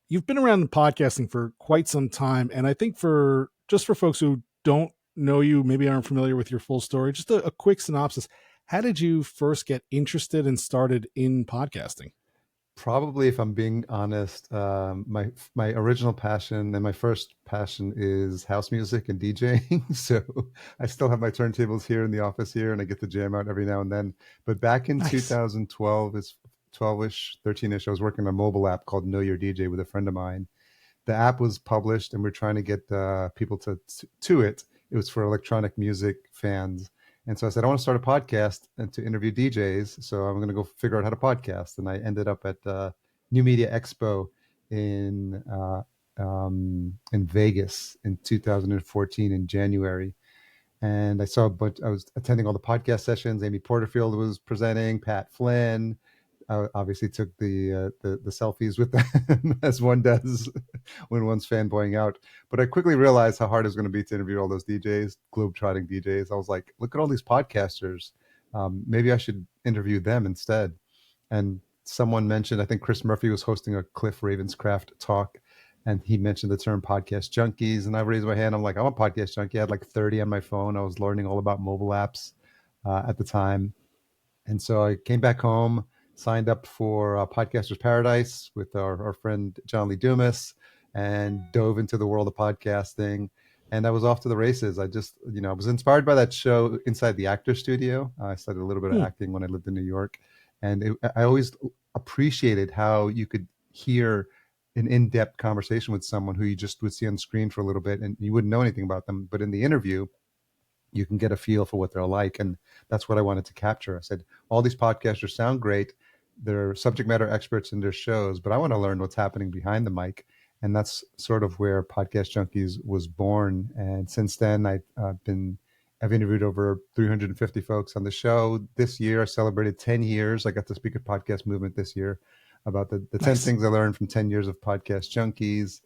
you've been around in podcasting for quite some time. And I think for folks who don't know you, maybe aren't familiar with your full story, just a quick synopsis. How did you first get interested and started in podcasting? Probably, if I'm being honest, my original passion and my first passion is house music and DJing. So I still have my turntables here in the office here, and I get to jam out every now and then. But back in Nice. 2012, is 12ish, 13ish, I was working on a mobile app called Know Your DJ with a friend of mine. The app was published, and we're trying to get people to it. It was for electronic music fans, and so I said I want to start a podcast and to interview DJs. So I'm going to go figure out how to podcast, and I ended up at New Media Expo in in Vegas in 2014 in January. And I saw a bunch. I was attending all the podcast sessions. Amy Porterfield was presenting. Pat Flynn. I obviously took the selfies with them as one does when one's fanboying out. But I quickly realized how hard it was going to be to interview all those DJs, globe-trotting DJs. I was like, look at all these podcasters. Maybe I should interview them instead. And someone mentioned, I think Chris Murphy was hosting a Cliff Ravenscraft talk, and he mentioned the term podcast junkies. And I raised my hand. I'm like, I'm a podcast junkie. I had like 30 on my phone. I was learning all about mobile apps at the time. And so I came back home, signed up for Podcasters Paradise with our friend John Lee Dumas, and dove into the world of podcasting. And I was off to the races. I was inspired by that show Inside the Actor Studio. I studied a little bit of Hmm. acting when I lived in New York. And I always appreciated how you could hear an in-depth conversation with someone who you just would see on screen for a little bit and you wouldn't know anything about them. But in the interview, you can get a feel for what they're like. And that's what I wanted to capture. I said, all these podcasters sound great. They're subject matter experts in their shows, but I want to learn what's happening behind the mic. And that's sort of where Podcast Junkies was born. And since then, I've interviewed over 350 folks on the show. This year, I celebrated 10 years. I got to speak at Podcast Movement this year about the 10 Nice. things I learned from 10 years of Podcast Junkies.